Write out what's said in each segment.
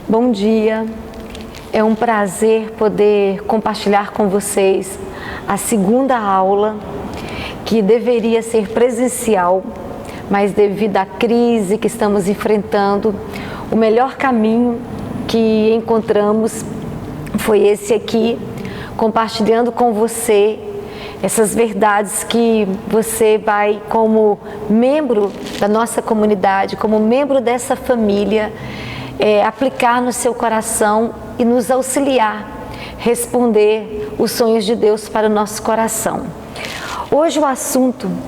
Bom dia, é um prazer poder compartilhar com vocês a segunda aula, que deveria ser presencial, mas devido à crise que estamos enfrentando, o melhor caminho que encontramos foi esse aqui, compartilhando com você essas verdades que você vai, como membro da nossa comunidade, como membro dessa família, aplicar no seu coração e nos auxiliar, responder os sonhos de Deus para o nosso coração. Hoje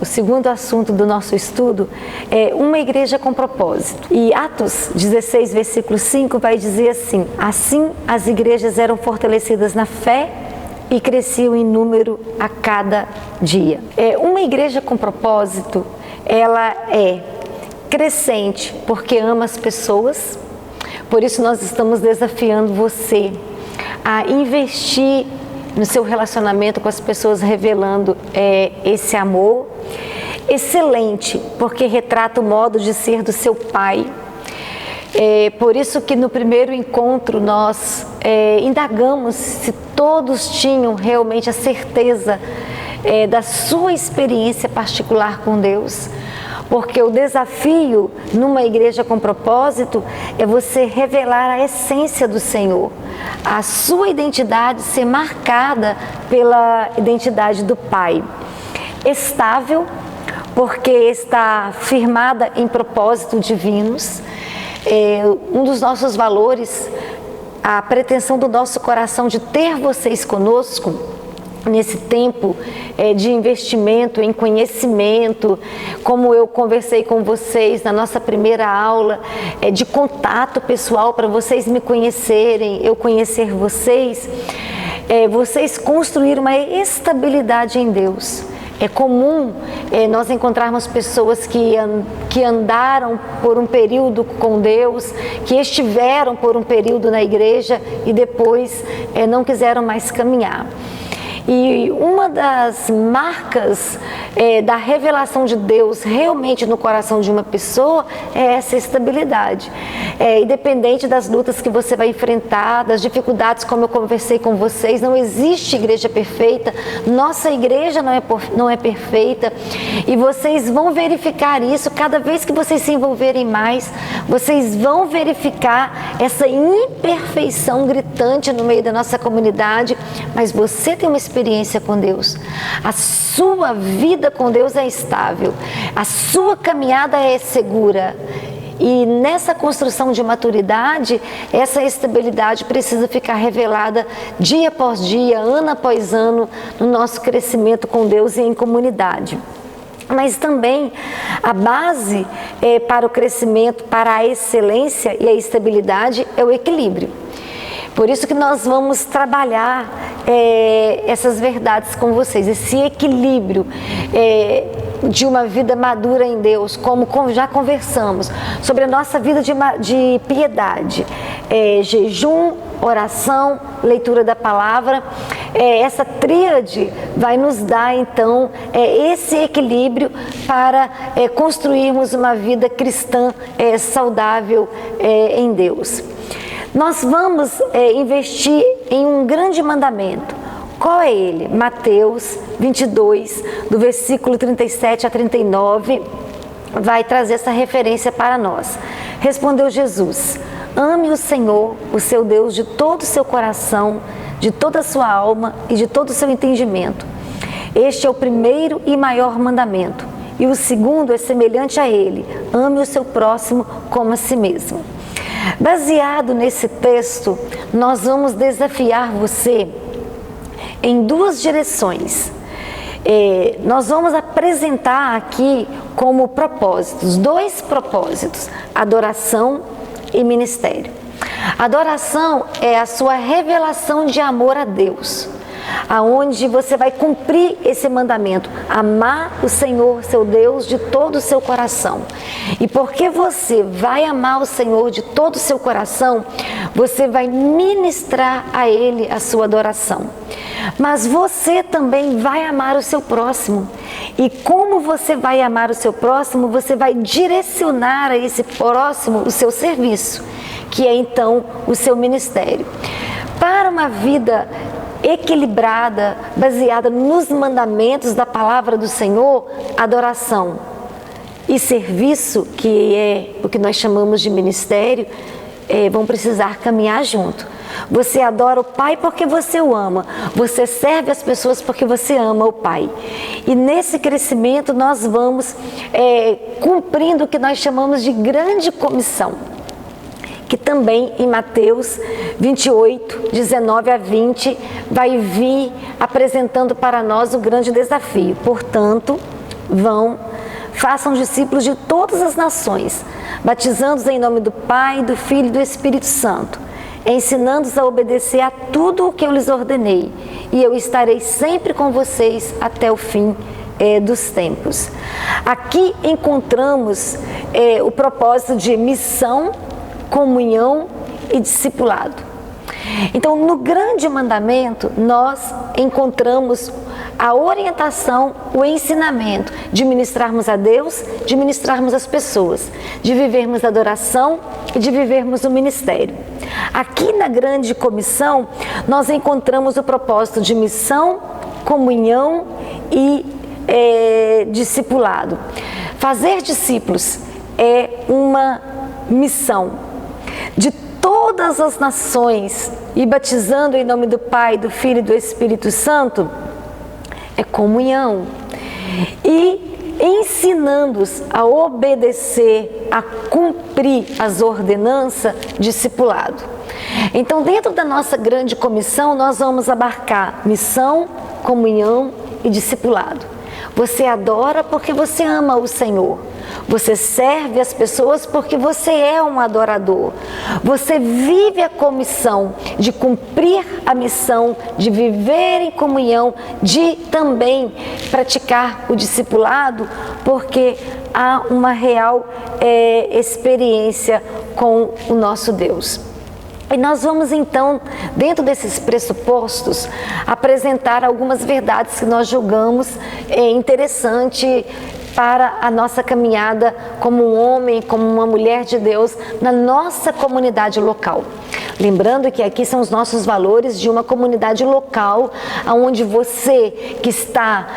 o segundo assunto do nosso estudo é uma igreja com propósito. E Atos 16, versículo 5 vai dizer assim: assim as igrejas eram fortalecidas na fé e cresciam em número a cada dia. Uma igreja com propósito, ela é crescente porque ama as pessoas. Por isso nós estamos desafiando você a investir no seu relacionamento com as pessoas, revelando esse amor. Excelente, porque retrata o modo de ser do seu pai. Por isso que no primeiro encontro nós indagamos se todos tinham realmente a certeza da sua experiência particular com Deus. Porque o desafio numa igreja com propósito é você revelar a essência do Senhor, a sua identidade ser marcada pela identidade do Pai. Estável, porque está firmada em propósitos divinos. Um dos nossos valores, a pretensão do nosso coração de ter vocês conosco, nesse tempo de investimento em conhecimento, como eu conversei com vocês na nossa primeira aula, de contato pessoal para vocês me conhecerem, eu conhecer vocês, vocês construírem uma estabilidade em Deus. É comum nós encontrarmos pessoas que andaram por um período com Deus, que estiveram por um período na igreja e depois não quiseram mais caminhar. E uma das marcas da revelação de Deus realmente no coração de uma pessoa é essa estabilidade. Independente das lutas que você vai enfrentar, das dificuldades, como eu conversei com vocês, não existe igreja perfeita, nossa igreja não é perfeita, e vocês vão verificar isso cada vez que vocês se envolverem mais, vocês vão verificar essa imperfeição gritante no meio da nossa comunidade, mas você tem uma experiência com Deus, a sua vida com Deus é estável, a sua caminhada é segura, e nessa construção de maturidade, essa estabilidade precisa ficar revelada dia após dia, ano após ano, no nosso crescimento com Deus e em comunidade. Mas também a base para o crescimento, para a excelência e a estabilidade é o equilíbrio. Por isso que nós vamos trabalhar essas verdades com vocês, esse equilíbrio de uma vida madura em Deus, como já conversamos, sobre a nossa vida de piedade, jejum, oração, leitura da palavra. Essa tríade vai nos dar então esse equilíbrio para construirmos uma vida cristã saudável em Deus. Nós vamos investir em um grande mandamento. Qual é ele? Mateus 22, do versículo 37 a 39, vai trazer essa referência para nós. Respondeu Jesus: ame o Senhor, o seu Deus, de todo o seu coração, de toda a sua alma e de todo o seu entendimento. Este é o primeiro e maior mandamento. E o segundo é semelhante a ele: ame o seu próximo como a si mesmo. Baseado nesse texto, nós vamos desafiar você em duas direções. Nós vamos apresentar aqui como propósitos, dois propósitos: adoração e ministério. Adoração é a sua revelação de amor a Deus, aonde você vai cumprir esse mandamento: amar o Senhor, seu Deus, de todo o seu coração. E porque você vai amar o Senhor de todo o seu coração, você vai ministrar a Ele a sua adoração. Mas você também vai amar o seu próximo. E como você vai amar o seu próximo, você vai direcionar a esse próximo o seu serviço, que é então o seu ministério. Para uma vida equilibrada, baseada nos mandamentos da palavra do Senhor, adoração e serviço, que é o que nós chamamos de ministério, vão precisar caminhar junto. Você adora o Pai porque você o ama. Você serve as pessoas porque você ama o Pai. E nesse crescimento nós vamos cumprindo o que nós chamamos de grande comissão, que também em Mateus 28, 19 a 20, vai vir apresentando para nós o grande desafio. Portanto, façam discípulos de todas as nações, batizando-os em nome do Pai, do Filho e do Espírito Santo, ensinando-os a obedecer a tudo o que eu lhes ordenei, e eu estarei sempre com vocês até o fim dos tempos. Aqui encontramos o propósito de missão, comunhão e discipulado. Então, no grande mandamento, nós encontramos a orientação, o ensinamento de ministrarmos a Deus, de ministrarmos as pessoas, de vivermos a adoração e de vivermos o ministério. Aqui na grande comissão, nós encontramos o propósito de missão, comunhão e discipulado. Fazer discípulos é uma missão de todas as nações, e batizando em nome do Pai, do Filho e do Espírito Santo é comunhão, e ensinando-os a obedecer, a cumprir as ordenanças, discipulado. Então, dentro da nossa grande comissão, nós vamos abarcar missão, comunhão e discipulado. Você adora porque você ama o Senhor. Você serve as pessoas porque você é um adorador. Você vive a comissão de cumprir a missão, de viver em comunhão, de também praticar o discipulado, porque há uma real experiência com o nosso Deus. E nós vamos então, dentro desses pressupostos, apresentar algumas verdades que nós julgamos interessante para a nossa caminhada como um homem, como uma mulher de Deus na nossa comunidade local. Lembrando que aqui são os nossos valores de uma comunidade local, onde você que está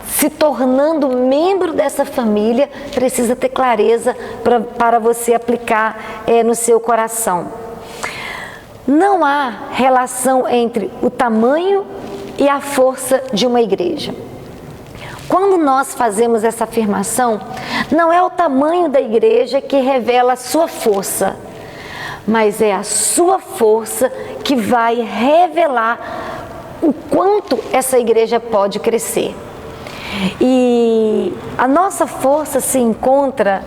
se tornando membro dessa família precisa ter clareza para você aplicar no seu coração. Não há relação entre o tamanho e a força de uma igreja. Quando nós fazemos essa afirmação, não é o tamanho da igreja que revela a sua força, mas é a sua força que vai revelar o quanto essa igreja pode crescer. E a nossa força se encontra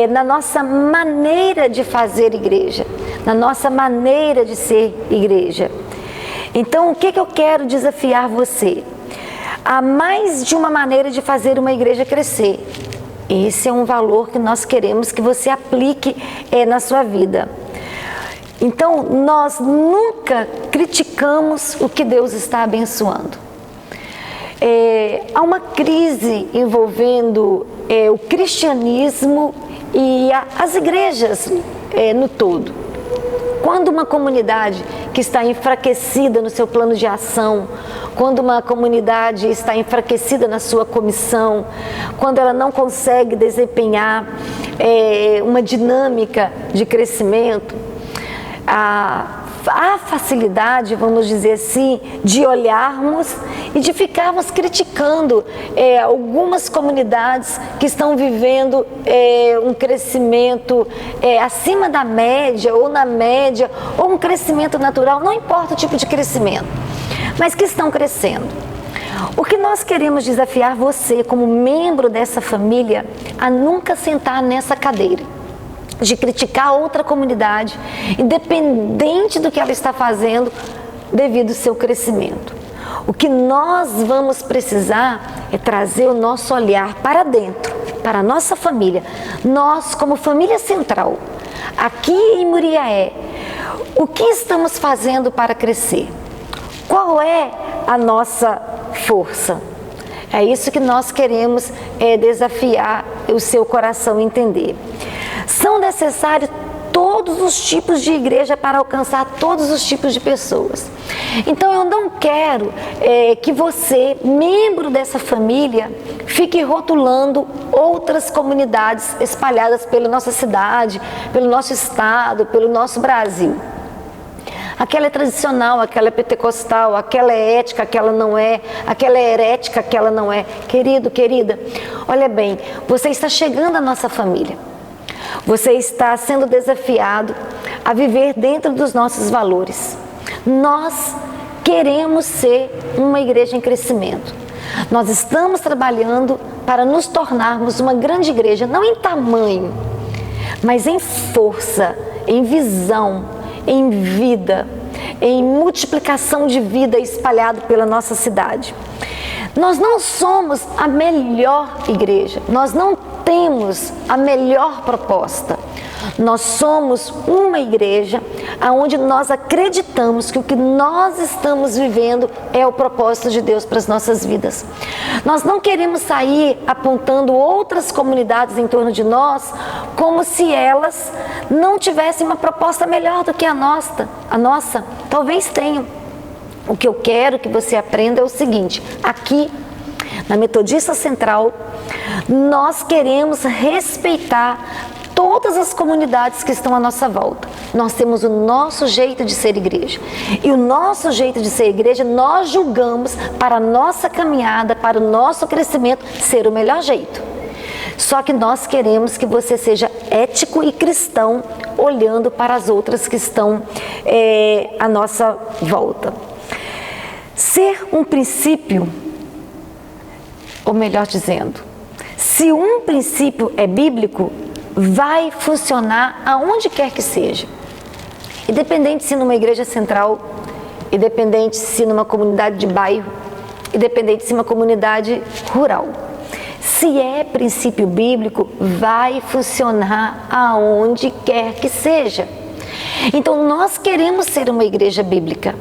na nossa maneira de fazer igreja, na nossa maneira de ser igreja. Então, o que eu quero desafiar você? Há mais de uma maneira de fazer uma igreja crescer. Esse é um valor que nós queremos que você aplique na sua vida. Então, nós nunca criticamos o que Deus está abençoando. Há uma crise envolvendo o cristianismo e as igrejas no todo. Quando uma comunidade que está enfraquecida no seu plano de ação, quando uma comunidade está enfraquecida na sua comissão, quando ela não consegue desempenhar uma dinâmica de crescimento, há facilidade, vamos dizer assim, de olharmos e de ficarmos criticando algumas comunidades que estão vivendo um crescimento acima da média ou na média, ou um crescimento natural, não importa o tipo de crescimento, mas que estão crescendo. O que nós queremos desafiar você, como membro dessa família, a nunca sentar nessa cadeira de criticar outra comunidade, independente do que ela está fazendo, devido ao seu crescimento. O que nós vamos precisar é trazer o nosso olhar para dentro, para a nossa família. Nós, como família central, aqui em Muriaé, o que estamos fazendo para crescer? Qual é a nossa força? É isso que nós queremos desafiar o seu coração a entender. São necessários todos os tipos de igreja para alcançar todos os tipos de pessoas. Então eu não quero que você, membro dessa família, fique rotulando outras comunidades espalhadas pela nossa cidade, pelo nosso estado, pelo nosso Brasil. Aquela é tradicional, aquela é pentecostal, aquela é ética, aquela não é, aquela é herética, aquela não é. Querido, querida, olha bem, você está chegando à nossa família. Você está sendo desafiado a viver dentro dos nossos valores. Nós queremos ser uma igreja em crescimento. Nós estamos trabalhando para nos tornarmos uma grande igreja, não em tamanho, mas em força, em visão, em vida, em multiplicação de vida espalhado pela nossa cidade. Nós não somos a melhor igreja, nós não temos a melhor proposta. Nós somos uma igreja onde nós acreditamos que o que nós estamos vivendo é o propósito de Deus para as nossas vidas. Nós não queremos sair apontando outras comunidades em torno de nós como se elas não tivessem uma proposta melhor do que a nossa. Talvez tenham. O que eu quero que você aprenda é o seguinte: aqui na Metodista Central, nós queremos respeitar todas as comunidades que estão à nossa volta. Nós temos o nosso jeito de ser igreja. E o nosso jeito de ser igreja, nós julgamos para a nossa caminhada, para o nosso crescimento, ser o melhor jeito. Só que nós queremos que você seja ético e cristão, olhando para as outras que estão à nossa volta. Ser um princípio, ou melhor dizendo, se um princípio é bíblico, vai funcionar aonde quer que seja. Independente se numa igreja central, independente se numa comunidade de bairro, independente se numa comunidade rural. Se é princípio bíblico, vai funcionar aonde quer que seja. Então nós queremos ser uma igreja bíblica.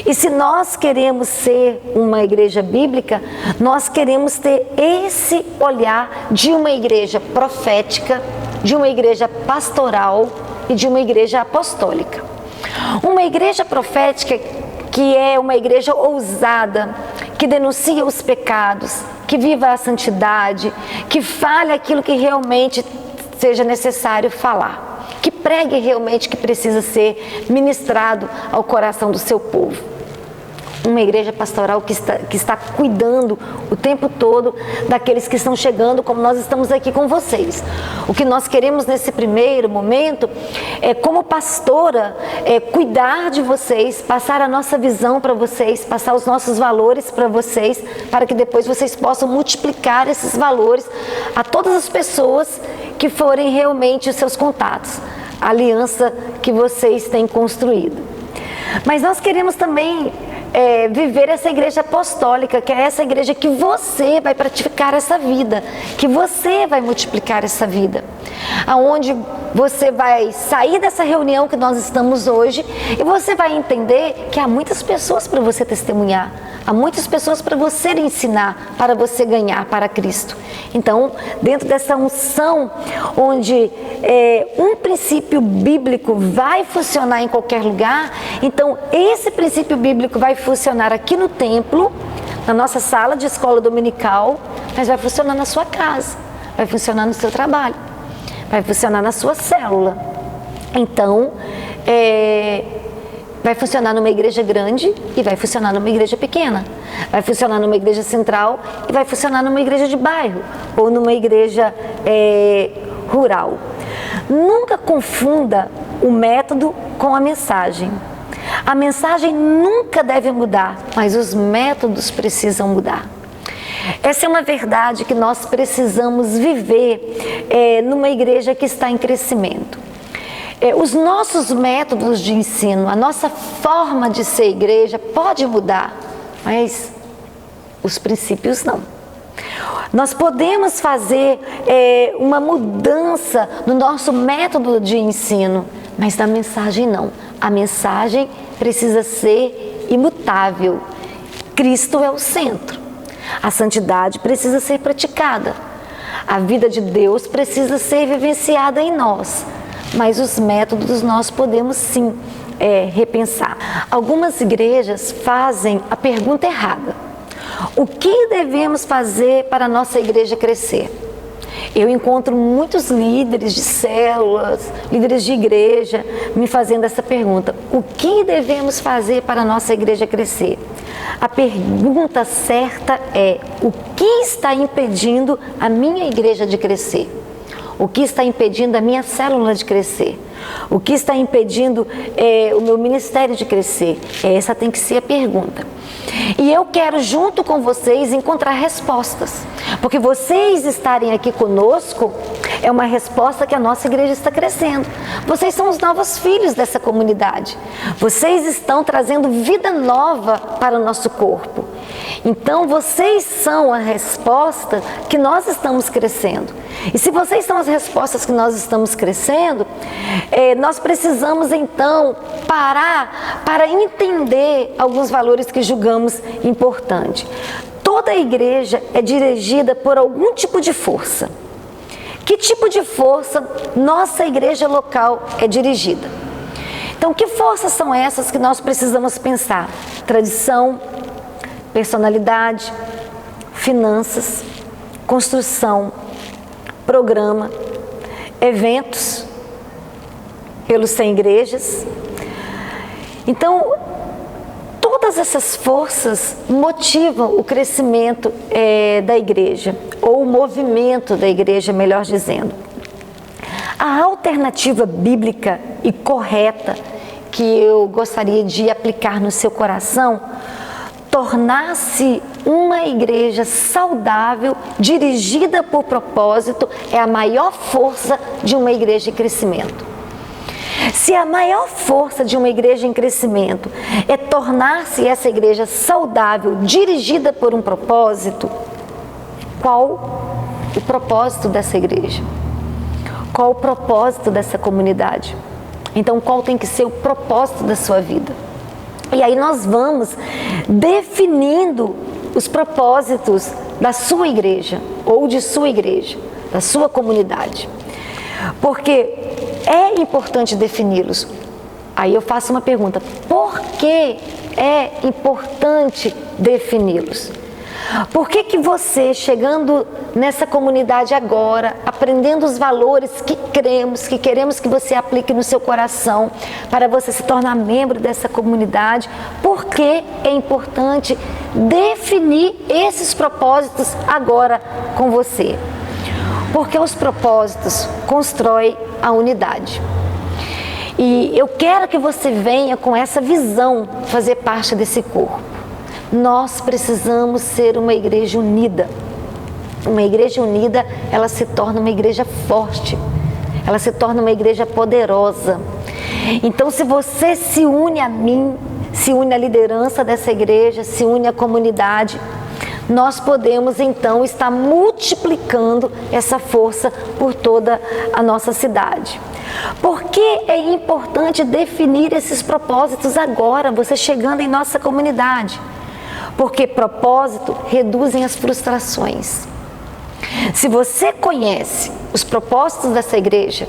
E se nós queremos ser uma igreja bíblica, nós queremos ter esse olhar de uma igreja profética, de uma igreja pastoral e de uma igreja apostólica. Uma igreja profética que é uma igreja ousada, que denuncia os pecados, que viva a santidade, que fale aquilo que realmente seja necessário falar. Que pregue realmente que precisa ser ministrado ao coração do seu povo. Uma igreja pastoral que está cuidando o tempo todo daqueles que estão chegando, como nós estamos aqui com vocês. O que nós queremos nesse primeiro momento é, como pastora, cuidar de vocês, passar a nossa visão para vocês, passar os nossos valores para vocês, para que depois vocês possam multiplicar esses valores a todas as pessoas que forem realmente os seus contatos, a aliança que vocês têm construído. Mas nós queremos também viver essa igreja apostólica, que é essa igreja que você vai praticar essa vida, que você vai multiplicar essa vida, aonde você vai sair dessa reunião que nós estamos hoje e você vai entender que há muitas pessoas para você testemunhar, há muitas pessoas para você ensinar, para você ganhar para Cristo. Então, dentro dessa unção, onde um princípio bíblico vai funcionar em qualquer lugar, então esse princípio bíblico vai funcionar aqui no templo, na nossa sala de escola dominical, mas vai funcionar na sua casa, vai funcionar no seu trabalho, vai funcionar na sua célula. Então, vai funcionar numa igreja grande e vai funcionar numa igreja pequena. Vai funcionar numa igreja central e vai funcionar numa igreja de bairro ou numa igreja rural. Nunca confunda o método com a mensagem. A mensagem nunca deve mudar, mas os métodos precisam mudar. Essa é uma verdade que nós precisamos viver numa igreja que está em crescimento. Os nossos métodos de ensino, a nossa forma de ser igreja pode mudar, mas os princípios não. Nós podemos fazer uma mudança no nosso método de ensino, mas na mensagem não. A mensagem precisa ser imutável. Cristo é o centro. A santidade precisa ser praticada. A vida de Deus precisa ser vivenciada em nós. mas os métodos nós podemos sim repensar. Algumas igrejas fazem a pergunta errada: o que devemos fazer para a nossa igreja crescer? Eu encontro muitos líderes de células, líderes de igreja, me fazendo essa pergunta: o que devemos fazer para a nossa igreja crescer? A pergunta certa é: o que está impedindo a minha igreja de crescer? O que está impedindo a minha célula de crescer? O que está impedindo o meu ministério de crescer? Essa tem que ser a pergunta. E eu quero, junto com vocês, encontrar respostas. Porque vocês estarem aqui conosco é uma resposta que a nossa igreja está crescendo. Vocês são os novos filhos dessa comunidade. Vocês estão trazendo vida nova para o nosso corpo. Então, vocês são a resposta que nós estamos crescendo. E se vocês são as respostas que nós estamos crescendo, nós precisamos então parar para entender alguns valores que julgamos importantes. Toda a igreja é dirigida por algum tipo de força. Que tipo de força nossa igreja local é dirigida? Então, que forças são essas que nós precisamos pensar? Tradição, personalidade, finanças, construção, programa, eventos pelos 100 igrejas. Então, todas essas forças motivam o crescimento da igreja, ou o movimento da igreja, melhor dizendo. A alternativa bíblica e correta que eu gostaria de aplicar no seu coração: tornar-se uma igreja saudável, dirigida por propósito, é a maior força de uma igreja em crescimento. Se a maior força de uma igreja em crescimento é tornar-se essa igreja saudável, dirigida por um propósito, qual o propósito dessa igreja? Qual o propósito dessa comunidade? Então, qual tem que ser o propósito da sua vida? E aí nós vamos definindo os propósitos da sua igreja, ou de sua igreja, da sua comunidade. Porque é importante defini-los. Aí eu faço uma pergunta: por que é importante defini-los? Por que você, chegando nessa comunidade agora, aprendendo os valores que cremos, que queremos que você aplique no seu coração, para você se tornar membro dessa comunidade, por que é importante definir esses propósitos agora com você? Porque os propósitos constroem a unidade. E eu quero que você venha com essa visão fazer parte desse corpo. Nós precisamos ser uma igreja unida. Uma igreja unida, ela se torna uma igreja forte. Ela se torna uma igreja poderosa. Então, se você se une a mim, se une à liderança dessa igreja, se une à comunidade, nós podemos então estar multiplicando essa força por toda a nossa cidade. Por que é importante definir esses propósitos agora, você chegando em nossa comunidade? Porque propósito reduzem as frustrações. Se você conhece os propósitos dessa igreja,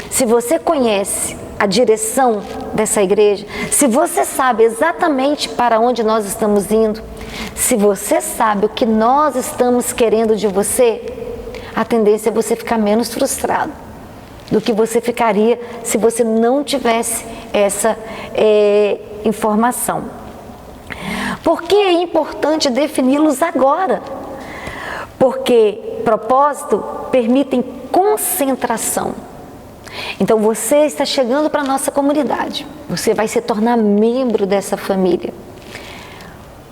se você conhece a direção dessa igreja, se você sabe exatamente para onde nós estamos indo, se você sabe o que nós estamos querendo de você, a tendência é você ficar menos frustrado do que você ficaria se você não tivesse essa informação. Por que é importante defini-los agora? Porque propósito permitem concentração. Então você está chegando para a nossa comunidade, você vai se tornar membro dessa família.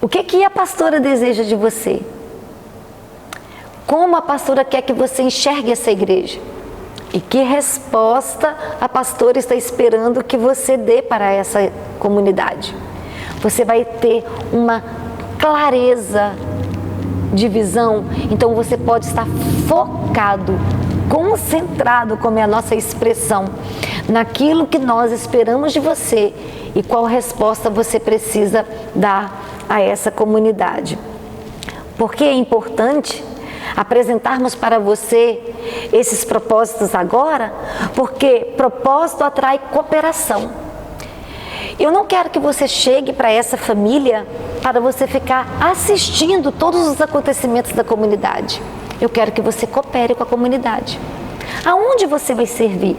O que a pastora deseja de você? Como a pastora quer que você enxergue essa igreja? E que resposta a pastora está esperando que você dê para essa comunidade? Você vai ter uma clareza de visão, então você pode estar focado, concentrado, como é a nossa expressão, naquilo que nós esperamos de você e qual resposta você precisa dar a essa comunidade. Porque é importante apresentarmos para você esses propósitos agora, porque propósito atrai cooperação. Eu não quero que você chegue para essa família para você ficar assistindo todos os acontecimentos da comunidade. Eu quero que você coopere com a comunidade. Aonde você vai servir?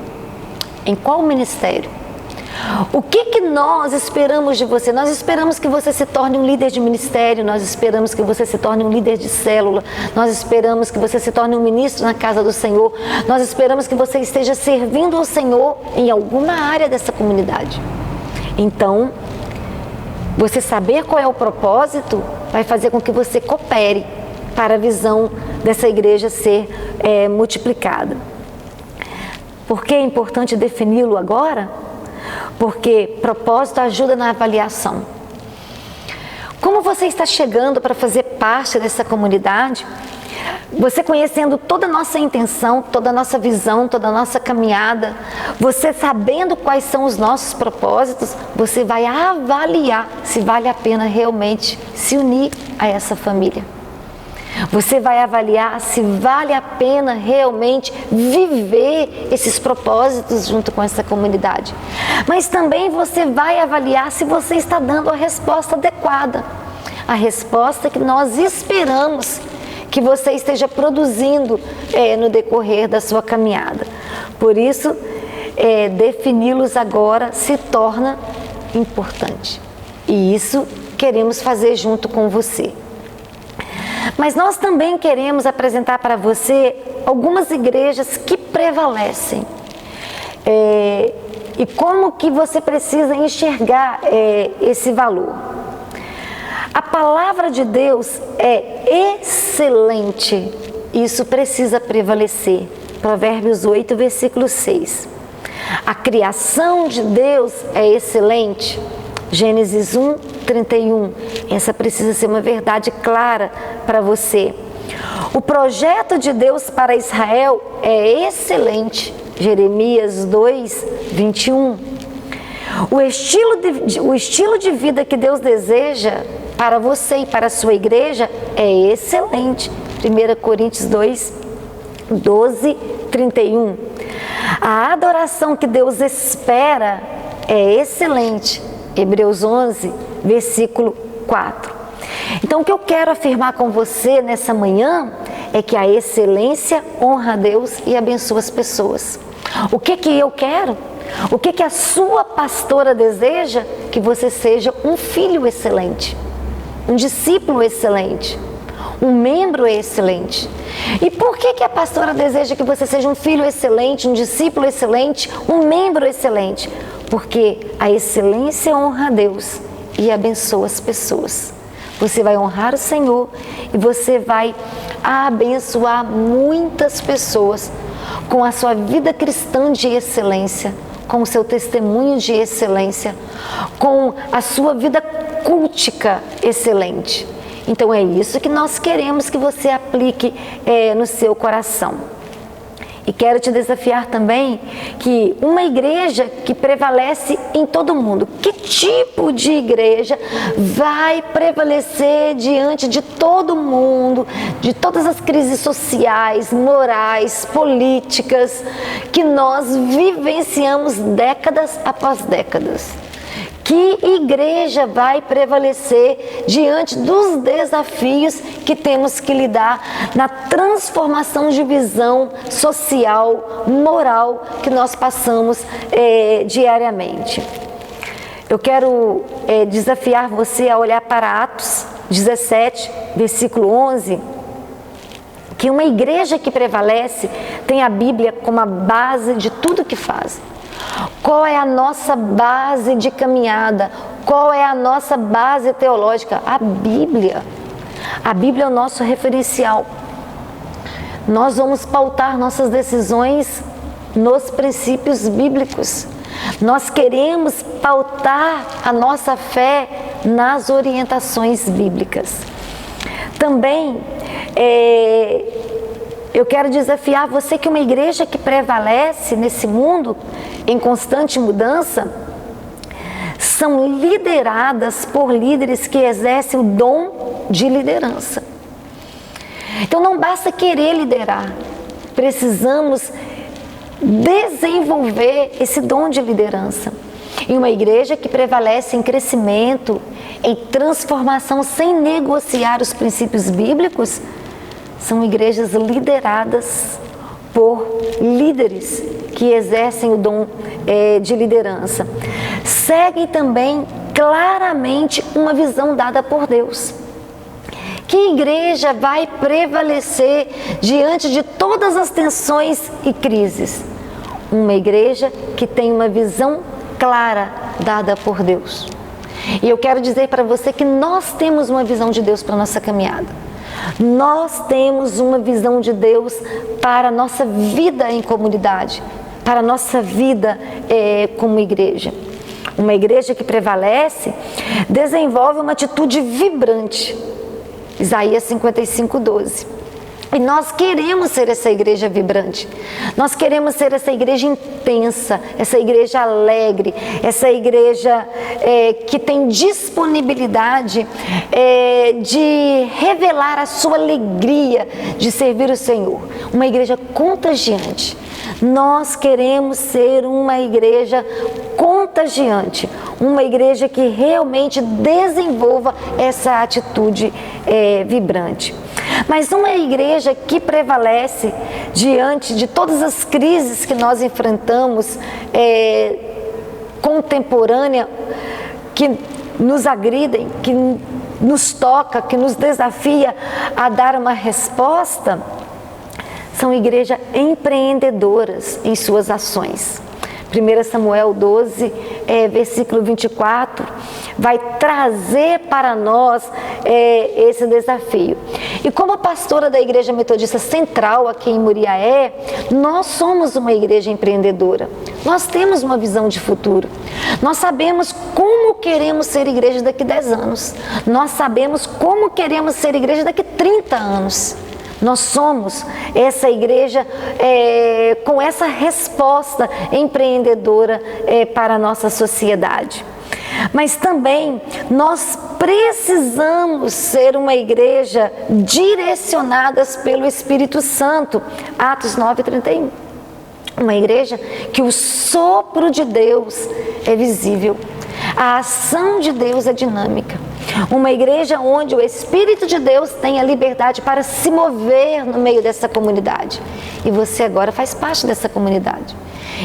Em qual ministério? O que nós esperamos de você? Nós esperamos que você se torne um líder de ministério, nós esperamos que você se torne um líder de célula, nós esperamos que você se torne um ministro na casa do Senhor, nós esperamos que você esteja servindo ao Senhor em alguma área dessa comunidade. Então, você saber qual é o propósito vai fazer com que você coopere para a visão dessa igreja ser multiplicada. Por que é importante defini-lo agora? Porque propósito ajuda na avaliação. Como você está chegando para fazer parte dessa comunidade, você conhecendo toda a nossa intenção, toda a nossa visão, toda a nossa caminhada, você sabendo quais são os nossos propósitos, você vai avaliar se vale a pena realmente se unir a essa família. Você vai avaliar se vale a pena realmente viver esses propósitos junto com essa comunidade. Mas também você vai avaliar se você está dando a resposta adequada, a resposta que nós esperamos que você esteja produzindo no decorrer da sua caminhada. Por isso, defini-los agora se torna importante. E isso queremos fazer junto com você. Mas nós também queremos apresentar para você algumas igrejas que prevalecem. E como que você precisa enxergar esse valor. A palavra de Deus é excelente, isso precisa prevalecer. Provérbios 8, versículo 6. A criação de Deus é excelente. Gênesis 1, 31. Essa precisa ser uma verdade clara para você. O projeto de Deus para Israel é excelente. Jeremias 2, 21. O estilo de vida que Deus deseja para você e para a sua igreja é excelente. 1 Coríntios 2, 12, 31. A adoração que Deus espera é excelente. Hebreus 11, versículo 4. Então, o que eu quero afirmar com você nessa manhã é que a excelência honra a Deus e abençoa as pessoas. O que eu quero? O que a sua pastora deseja? Que você seja um filho excelente, um discípulo excelente, um membro excelente. E por que a pastora deseja que você seja um filho excelente, um discípulo excelente, um membro excelente? Porque a excelência honra a Deus e abençoa as pessoas. Você vai honrar o Senhor e você vai abençoar muitas pessoas com a sua vida cristã de excelência, com o seu testemunho de excelência, com a sua vida cultica excelente. Então é isso que nós queremos que você aplique no seu coração. E quero te desafiar também que uma igreja que prevalece em todo mundo, que tipo de igreja vai prevalecer diante de todo mundo, de todas as crises sociais, morais, políticas que nós vivenciamos décadas após décadas? Que igreja vai prevalecer diante dos desafios que temos que lidar na transformação de visão social, moral que nós passamos diariamente? Eu quero desafiar você a olhar para Atos 17, versículo 11, que uma igreja que prevalece tem a Bíblia como a base de tudo que faz. Qual é a nossa base de caminhada? Qual é a nossa base teológica? A Bíblia. A Bíblia é o nosso referencial. Nós vamos pautar nossas decisões nos princípios bíblicos. Nós queremos pautar a nossa fé nas orientações bíblicas. Também eu quero desafiar você que uma igreja que prevalece nesse mundo em constante mudança são lideradas por líderes que exercem o dom de liderança. Então não basta querer liderar, precisamos desenvolver esse dom de liderança. E uma igreja que prevalece em crescimento, em transformação, sem negociar os princípios bíblicos, são igrejas lideradas por líderes que exercem o dom de liderança. Seguem também claramente uma visão dada por Deus. Que igreja vai prevalecer diante de todas as tensões e crises? Uma igreja que tem uma visão clara dada por Deus. E eu quero dizer para você que nós temos uma visão de Deus para a nossa caminhada. Nós temos uma visão de Deus para a nossa vida em comunidade, para a nossa vida como igreja. Uma igreja que prevalece desenvolve uma atitude vibrante. Isaías 55:12. E nós queremos ser essa igreja vibrante. Nós queremos ser essa igreja intensa, essa igreja alegre, essa igreja que tem disponibilidade de revelar a sua alegria de servir o Senhor. Uma igreja contagiante. Nós queremos ser uma igreja contagiante, uma igreja que realmente desenvolva essa atitude vibrante. Mas uma igreja que prevalece diante de todas as crises que nós enfrentamos contemporânea, que nos agridem, que nos toca, que nos desafia a dar uma resposta, são igrejas empreendedoras em suas ações. 1 Samuel 12, versículo 24, vai trazer para nós esse desafio. E como pastora da Igreja Metodista Central aqui em Muriaé, nós somos uma igreja empreendedora. Nós temos uma visão de futuro. Nós sabemos como queremos ser igreja daqui a 10 anos. Nós sabemos como queremos ser igreja daqui a 30 anos. Nós somos essa igreja com essa resposta empreendedora para a nossa sociedade. Mas também nós precisamos ser uma igreja direcionadas pelo Espírito Santo. Atos 9:31. Uma igreja que o sopro de Deus é visível. A ação de Deus é dinâmica. Uma igreja onde o Espírito de Deus tem a liberdade para se mover no meio dessa comunidade. E você agora faz parte dessa comunidade.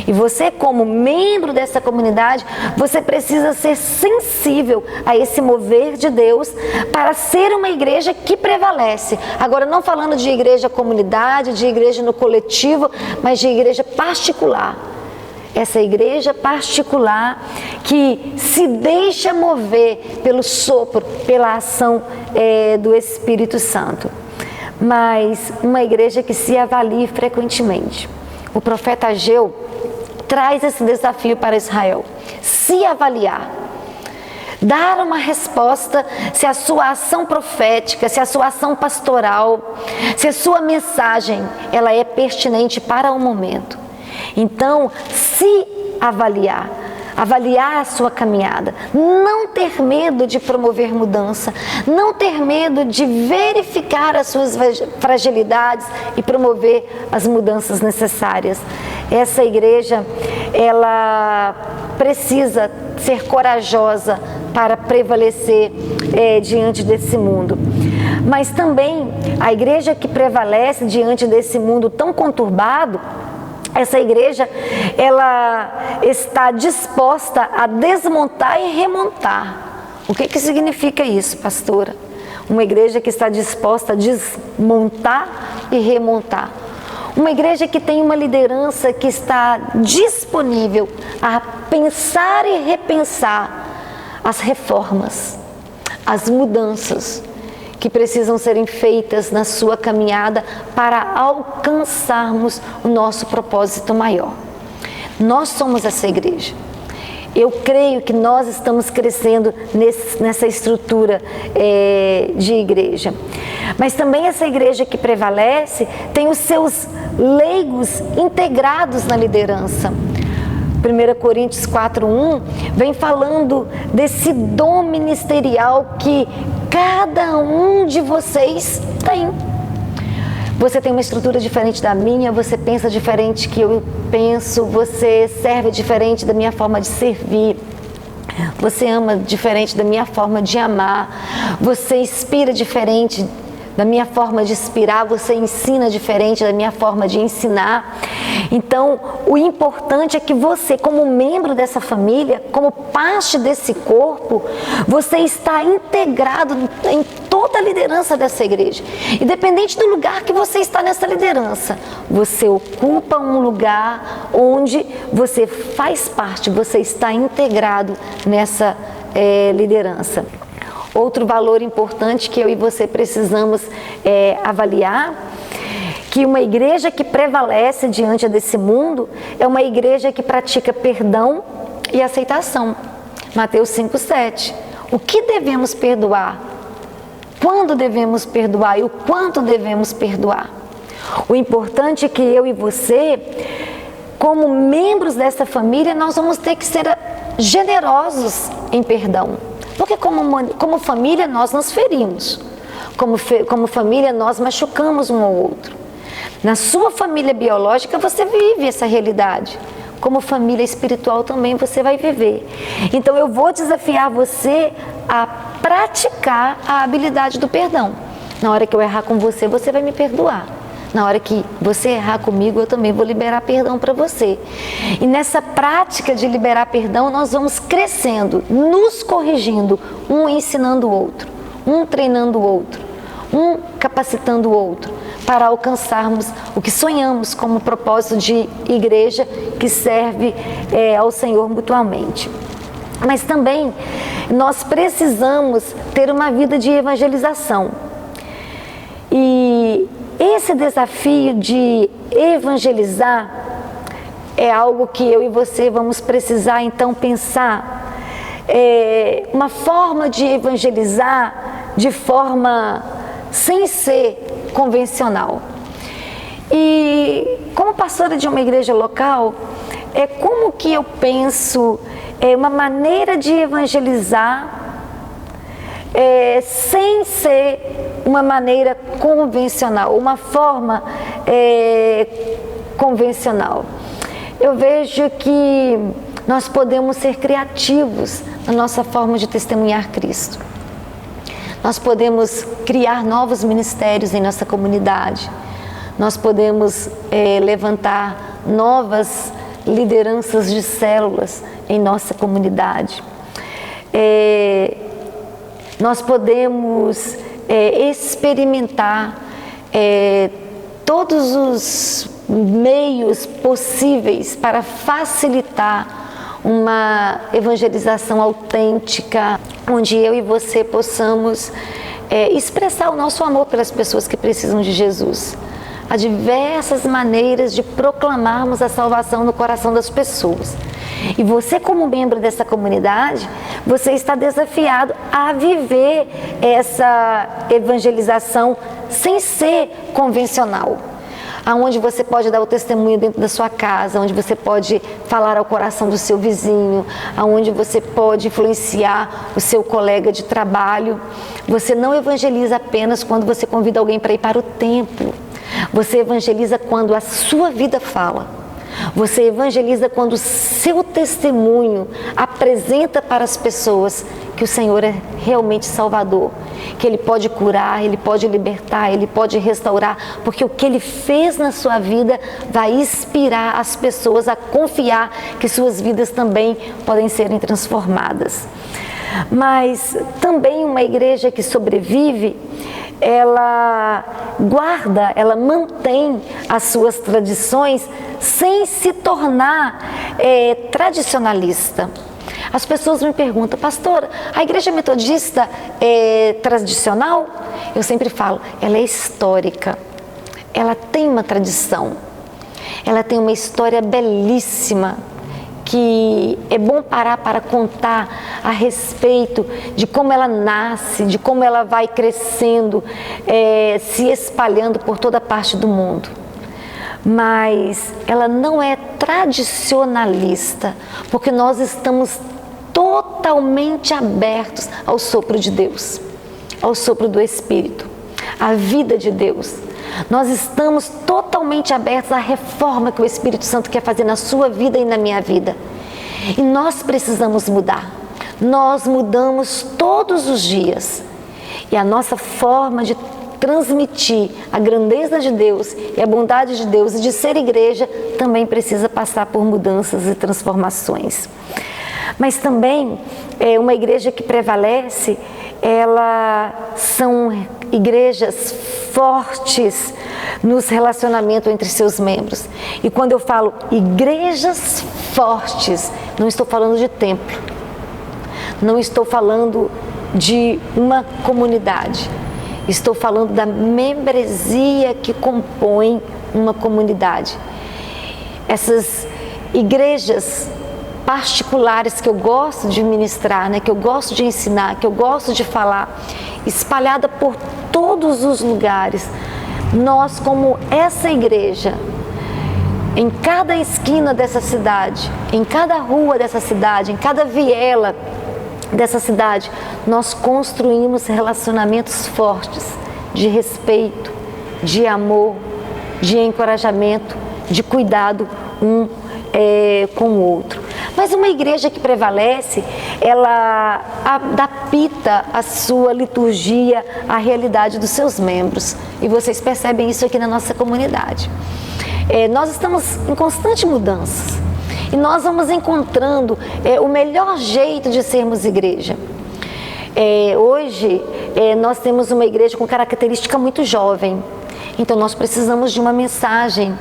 E você, como membro dessa comunidade, você precisa ser sensível a esse mover de Deus para ser uma igreja que prevalece. Agora, não falando de igreja comunidade, de igreja no coletivo, mas de igreja particular. Essa igreja particular que se deixa mover pelo sopro, pela ação do Espírito Santo. Mas uma igreja que se avalie frequentemente. O profeta Ageu traz esse desafio para Israel. Se avaliar. Dar uma resposta se a sua ação profética, se a sua ação pastoral, se a sua mensagem, ela é pertinente para o momento. Então, se avaliar a sua caminhada, não ter medo de promover mudança, não ter medo de verificar as suas fragilidades e promover as mudanças necessárias. Essa igreja, ela precisa ser corajosa para prevalecer diante desse mundo. Mas também a igreja que prevalece diante desse mundo tão conturbado, essa igreja, ela está disposta a desmontar e remontar. O que significa isso, pastora? Uma igreja que está disposta a desmontar e remontar. Uma igreja que tem uma liderança que está disponível a pensar e repensar as reformas, as mudanças que precisam serem feitas na sua caminhada para alcançarmos o nosso propósito maior. Nós somos essa igreja. Eu creio que nós estamos crescendo nessa estrutura de igreja. Mas também essa igreja que prevalece tem os seus leigos integrados na liderança. 1 Coríntios 4:1 vem falando desse dom ministerial que cada um de vocês tem. Você tem uma estrutura diferente da minha, você pensa diferente que eu penso, você serve diferente da minha forma de servir. Você ama diferente da minha forma de amar, você inspira diferente da minha forma de inspirar, você ensina diferente da minha forma de ensinar. Então, o importante é que você, como membro dessa família, como parte desse corpo, você está integrado em toda a liderança dessa igreja. Independente do lugar que você está nessa liderança, você ocupa um lugar onde você faz parte, você está integrado nessa liderança. Outro valor importante que eu e você precisamos avaliar, que uma igreja que prevalece diante desse mundo é uma igreja que pratica perdão e aceitação. Mateus 5,7. O que devemos perdoar? Quando devemos perdoar e o quanto devemos perdoar? O importante é que eu e você, como membros dessa família, nós vamos ter que ser generosos em perdão. Porque como família nós nos ferimos, como família nós machucamos um ao outro. Na sua família biológica você vive essa realidade, como família espiritual também você vai viver. Então eu vou desafiar você a praticar a habilidade do perdão. Na hora que eu errar com você, você vai me perdoar. Na hora que você errar comigo, eu também vou liberar perdão para você. E nessa prática de liberar perdão, nós vamos crescendo, nos corrigindo, um ensinando o outro, um treinando o outro, um capacitando o outro, para alcançarmos o que sonhamos como propósito de igreja que serve ao Senhor mutuamente. Mas também nós precisamos ter uma vida de evangelização. E esse desafio de evangelizar é algo que eu e você vamos precisar então pensar. Uma forma de evangelizar de forma sem ser convencional. E como pastora de uma igreja local, como que eu penso uma maneira de evangelizar sem ser uma maneira convencional, uma forma convencional. Eu vejo que nós podemos ser criativos na nossa forma de testemunhar Cristo. Nós podemos criar novos ministérios em nossa comunidade. Nós podemos levantar novas lideranças de células em nossa comunidade. Nós podemos experimentar todos os meios possíveis para facilitar uma evangelização autêntica, onde eu e você possamos expressar o nosso amor pelas pessoas que precisam de Jesus. Há diversas maneiras de proclamarmos a salvação no coração das pessoas. E você, como membro dessa comunidade, você está desafiado a viver essa evangelização sem ser convencional. Aonde você pode dar o testemunho dentro da sua casa, onde você pode falar ao coração do seu vizinho, aonde você pode influenciar o seu colega de trabalho. Você não evangeliza apenas quando você convida alguém para ir para o templo. Você evangeliza quando a sua vida fala. Você evangeliza quando o seu testemunho apresenta para as pessoas que o Senhor é realmente Salvador, que Ele pode curar, Ele pode libertar, Ele pode restaurar, porque o que Ele fez na sua vida vai inspirar as pessoas a confiar que suas vidas também podem serem transformadas. Mas também uma igreja que sobrevive, ela guarda, ela mantém as suas tradições sem se tornar tradicionalista. As pessoas me perguntam, pastora, a igreja metodista é tradicional? Eu sempre falo, ela é histórica, ela tem uma tradição, ela tem uma história belíssima, que é bom parar para contar a respeito de como ela nasce, de como ela vai crescendo, se espalhando por toda parte do mundo. Mas ela não é tradicionalista, porque nós estamos totalmente abertos ao sopro de Deus, ao sopro do Espírito, à vida de Deus. Nós estamos totalmente abertos à reforma que o Espírito Santo quer fazer na sua vida e na minha vida. E nós precisamos mudar. Nós mudamos todos os dias. E a nossa forma de transmitir a grandeza de Deus e a bondade de Deus e de ser igreja também precisa passar por mudanças e transformações. Mas também uma igreja que prevalece, são igrejas fortes nos relacionamentos entre seus membros. E quando eu falo igrejas fortes, não estou falando de templo, não estou falando de uma comunidade, estou falando da membresia que compõe uma comunidade. Essas igrejas particulares que eu gosto de ministrar, que eu gosto de ensinar, que eu gosto de falar, espalhada por todos os lugares. Nós, como essa igreja, em cada esquina dessa cidade, em cada rua dessa cidade, em cada viela dessa cidade, nós construímos relacionamentos fortes de respeito, de amor, de encorajamento, de cuidado um com o outro. Mas uma igreja que prevalece, ela adapta a sua liturgia à realidade dos seus membros. E vocês percebem isso aqui na nossa comunidade. Nós estamos em constante mudança. E nós vamos encontrando o melhor jeito de sermos igreja. Hoje, nós temos uma igreja com característica muito jovem. Então, nós precisamos de uma mensagem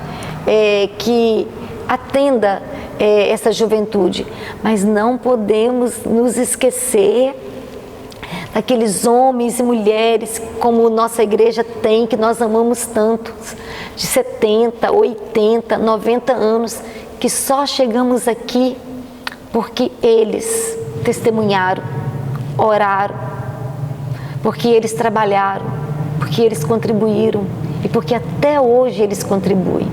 que atenda essa juventude. Mas não podemos nos esquecer daqueles homens e mulheres como nossa igreja tem, que nós amamos tanto, de 70, 80, 90 anos, que só chegamos aqui porque eles testemunharam, oraram, porque eles trabalharam, porque eles contribuíram e porque até hoje eles contribuem.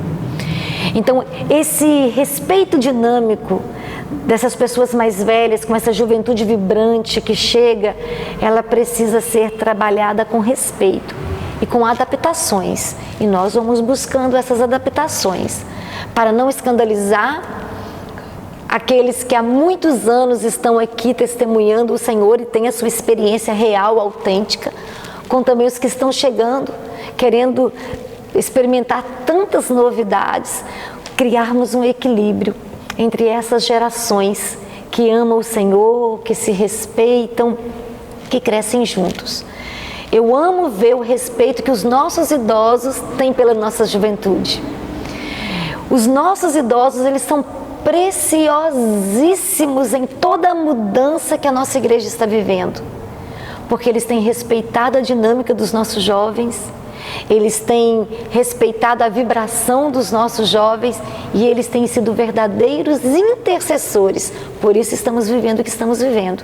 Então, esse respeito dinâmico dessas pessoas mais velhas, com essa juventude vibrante que chega, ela precisa ser trabalhada com respeito e com adaptações. E nós vamos buscando essas adaptações para não escandalizar aqueles que há muitos anos estão aqui testemunhando o Senhor e têm a sua experiência real, autêntica, com também os que estão chegando, querendo experimentar tantas novidades, criarmos um equilíbrio entre essas gerações que amam o Senhor, que se respeitam, que crescem juntos. Eu amo ver o respeito que os nossos idosos têm pela nossa juventude. Os nossos idosos, eles são preciosíssimos em toda a mudança que a nossa igreja está vivendo, porque eles têm respeitado a dinâmica dos nossos jovens, eles têm respeitado a vibração dos nossos jovens e eles têm sido verdadeiros intercessores. Por isso estamos vivendo o que estamos vivendo.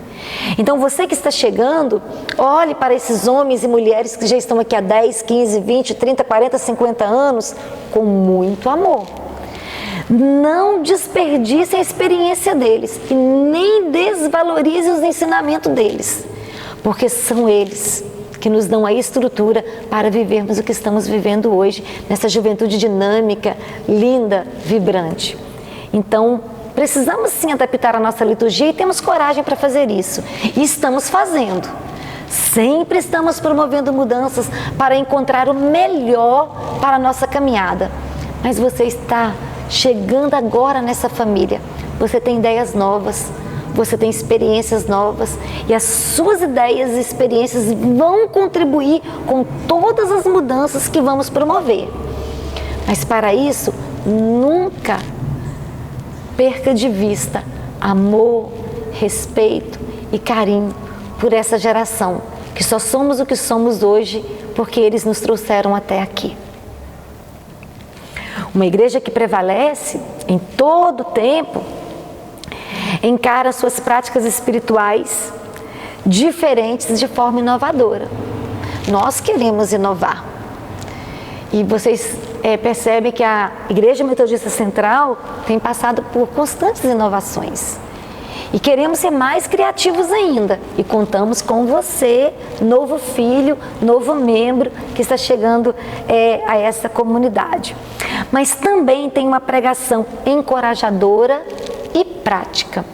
Então você que está chegando, olhe para esses homens e mulheres que já estão aqui há 10, 15, 20, 30, 40, 50 anos com muito amor. Não desperdice a experiência deles e nem desvalorize os ensinamentos deles, porque são eles que nos dão a estrutura para vivermos o que estamos vivendo hoje, nessa juventude dinâmica, linda, vibrante. Então, precisamos sim adaptar a nossa liturgia e temos coragem para fazer isso. E estamos fazendo. Sempre estamos promovendo mudanças para encontrar o melhor para a nossa caminhada. Mas você está chegando agora nessa família. Você tem ideias novas. Você tem experiências novas e as suas ideias e experiências vão contribuir com todas as mudanças que vamos promover. Mas para isso, nunca perca de vista amor, respeito e carinho por essa geração, que só somos o que somos hoje porque eles nos trouxeram até aqui. Uma igreja que prevalece em todo o tempo encara suas práticas espirituais diferentes de forma inovadora. Nós queremos inovar. E vocês percebem que a Igreja Metodista Central tem passado por constantes inovações. E queremos ser mais criativos ainda. E contamos com você, novo filho, novo membro que está chegando a essa comunidade. Mas também tem uma pregação encorajadora e prática.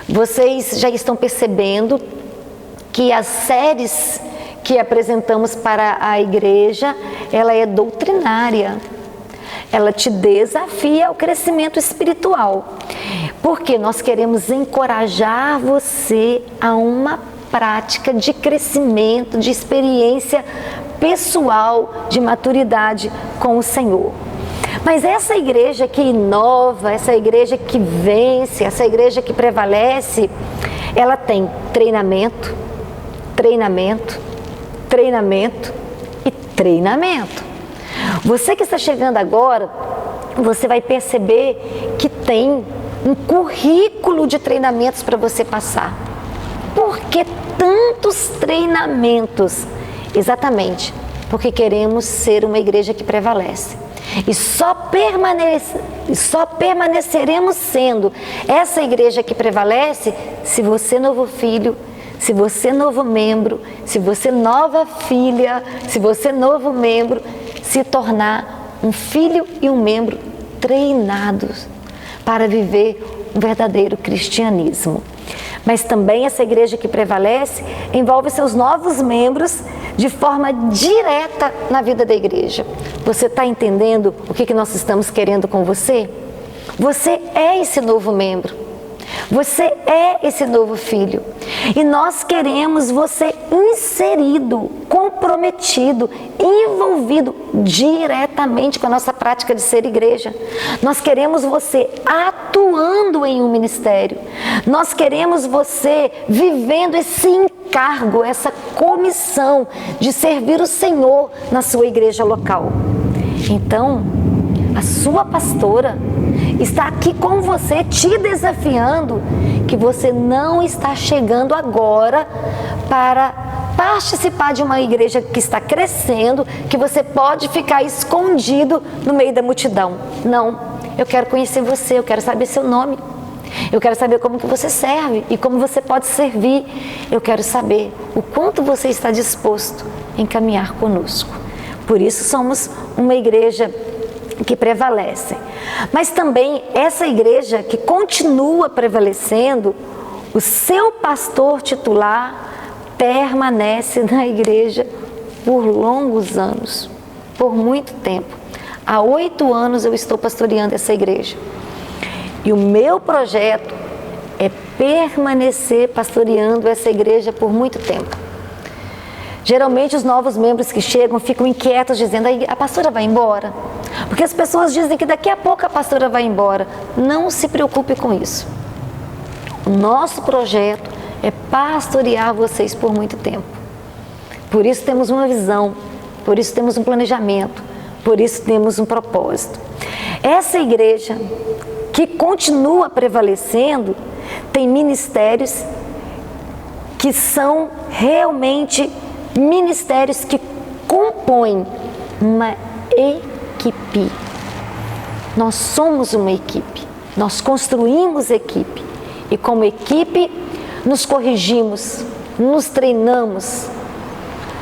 Vocês já estão percebendo que as séries que apresentamos para a igreja, ela é doutrinária. Ela te desafia ao crescimento espiritual. Porque nós queremos encorajar você a uma prática de crescimento, de experiência pessoal, de maturidade com o Senhor. Mas essa igreja que inova, essa igreja que vence, essa igreja que prevalece, ela tem treinamento, treinamento, treinamento e treinamento. Você que está chegando agora, você vai perceber que tem um currículo de treinamentos para você passar. Por que tantos treinamentos? Exatamente, porque queremos ser uma igreja que prevalece. E só permaneceremos sendo essa igreja que prevalece se você, novo filho, se você, novo membro, se você, nova filha, se você, novo membro, se tornar um filho e um membro treinados para viver um verdadeiro cristianismo. Mas também essa igreja que prevalece envolve seus novos membros de forma direta na vida da igreja. Você está entendendo o que nós estamos querendo com você? Você é esse novo membro. Você é esse novo filho. E nós queremos você inserido, comprometido, envolvido diretamente com a nossa prática de ser igreja. Nós queremos você atuando em um ministério. Nós queremos você vivendo esse encargo, essa comissão de servir o Senhor na sua igreja local. Então, a sua pastora está aqui com você, te desafiando que você não está chegando agora para participar de uma igreja que está crescendo, que você pode ficar escondido no meio da multidão. Não, eu quero conhecer você, eu quero saber seu nome. Eu quero saber como que você serve e como você pode servir. Eu quero saber o quanto você está disposto em caminhar conosco. Por isso somos uma igreja que prevalece. Mas também essa igreja que continua prevalecendo, o seu pastor titular permanece na igreja por longos anos, por muito tempo. Há 8 anos eu estou pastoreando essa igreja. E o meu projeto é permanecer pastoreando essa igreja por muito tempo. Geralmente os novos membros que chegam ficam inquietos dizendo: a pastora vai embora? Porque as pessoas dizem que daqui a pouco a pastora vai embora. Não se preocupe com isso. O nosso projeto é pastorear vocês por muito tempo. Por isso temos uma visão, por isso temos um planejamento, por isso temos um propósito. Essa igreja que continua prevalecendo tem ministérios que são realmente ministérios que compõem uma equipe. Nós somos uma equipe, nós construímos equipe e como equipe nos corrigimos, nos treinamos,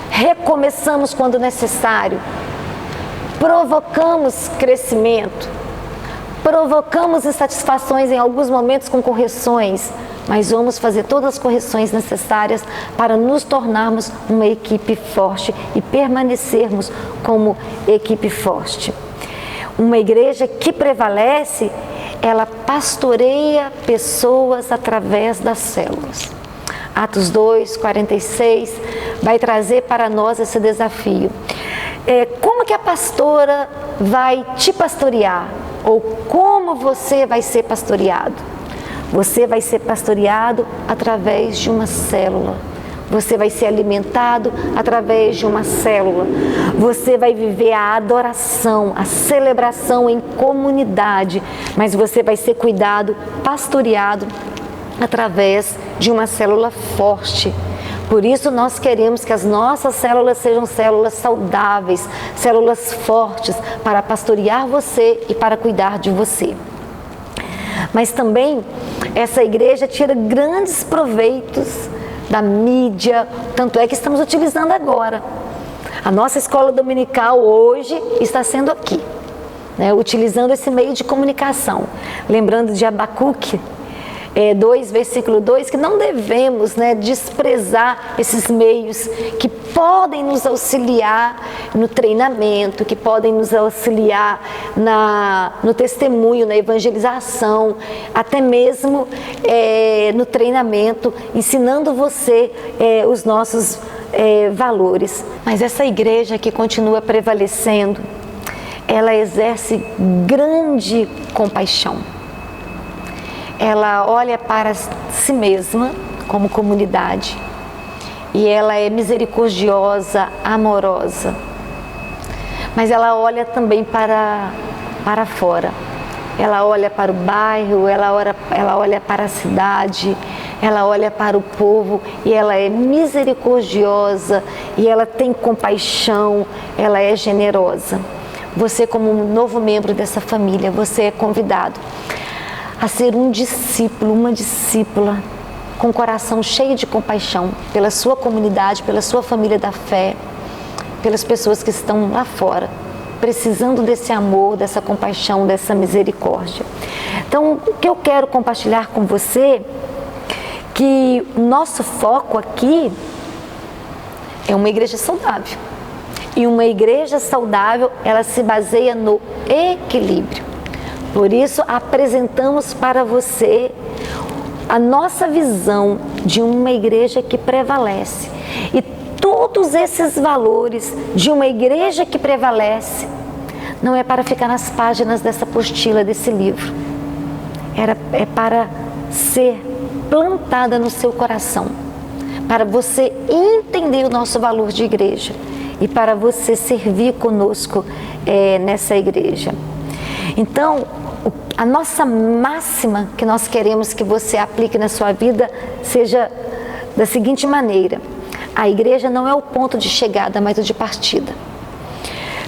recomeçamos quando necessário, provocamos crescimento, provocamos insatisfações em alguns momentos com correções, mas vamos fazer todas as correções necessárias para nos tornarmos uma equipe forte e permanecermos como equipe forte. Uma igreja que prevalece, ela pastoreia pessoas através das células. Atos 2, 46 vai trazer para nós esse desafio. Como que a pastora vai te pastorear? Ou como você vai ser pastoreado? Você vai ser pastoreado através de uma célula. Você vai ser alimentado através de uma célula. Você vai viver a adoração, a celebração em comunidade. Mas você vai ser cuidado, pastoreado através de uma célula forte. Por isso nós queremos que as nossas células sejam células saudáveis, células fortes para pastorear você e para cuidar de você. Mas também essa igreja tira grandes proveitos da mídia, tanto é que estamos utilizando agora. A nossa escola dominical hoje está sendo aqui, né, utilizando esse meio de comunicação. Lembrando de Abacuque 2, versículo 2, que não devemos, né, desprezar esses meios que podem nos auxiliar no treinamento, que podem nos auxiliar no testemunho, na evangelização, até mesmo no treinamento, ensinando você os nossos valores. Mas essa igreja que continua prevalecendo, ela exerce grande compaixão. Ela olha para si mesma como comunidade e ela é misericordiosa, amorosa. Mas ela olha também para fora. Ela olha para o bairro, ela olha para a cidade, ela olha para o povo e ela é misericordiosa e ela tem compaixão, ela é generosa. Você, como um novo membro dessa família, você é convidado a ser um discípulo, uma discípula com o coração cheio de compaixão pela sua comunidade, pela sua família da fé, pelas pessoas que estão lá fora, precisando desse amor, dessa compaixão, dessa misericórdia. Então, o que eu quero compartilhar com você, que o nosso foco aqui é uma igreja saudável. E uma igreja saudável, ela se baseia no equilíbrio. Por isso, apresentamos para você a nossa visão de uma igreja que prevalece. E todos esses valores de uma igreja que prevalece não é para ficar nas páginas dessa apostila, desse livro. É para ser plantada no seu coração, para você entender o nosso valor de igreja e para você servir conosco nessa igreja. Então, a nossa máxima que nós queremos que você aplique na sua vida seja da seguinte maneira: a igreja não é o ponto de chegada, mas o de partida.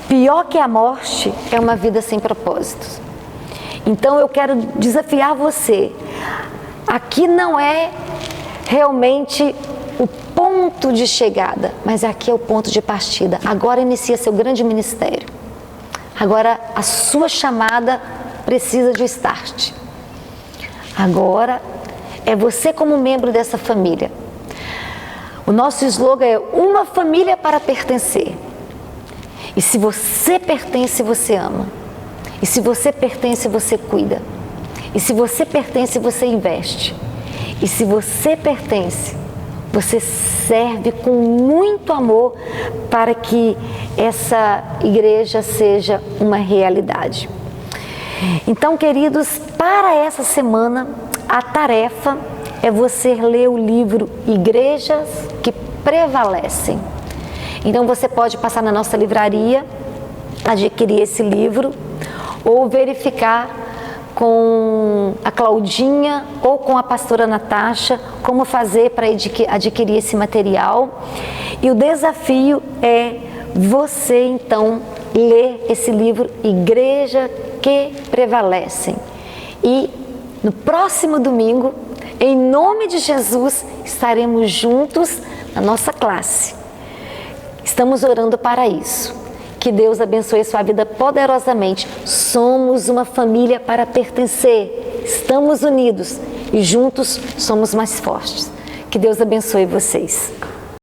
Pior que a morte é uma vida sem propósitos. Então eu quero desafiar você. Aqui não é realmente o ponto de chegada, mas aqui é o ponto de partida. Agora inicia seu grande ministério. Agora a sua chamada precisa de start. Agora é você como membro dessa família. O nosso slogan é uma família para pertencer. E se você pertence, você ama. E se você pertence, você cuida. E se você pertence, você investe. E se você pertence, você serve com muito amor para que essa igreja seja uma realidade. Então, queridos, para essa semana, a tarefa é você ler o livro Igrejas que Prevalecem. Então, você pode passar na nossa livraria, adquirir esse livro, ou verificar com a Claudinha ou com a pastora Natasha como fazer para adquirir esse material. E o desafio é você, então, ler esse livro Igreja que Prevalecem. E no próximo domingo, em nome de Jesus, estaremos juntos na nossa classe. Estamos orando para isso. Que Deus abençoe a sua vida poderosamente. Somos uma família para pertencer. Estamos unidos e juntos somos mais fortes. Que Deus abençoe vocês.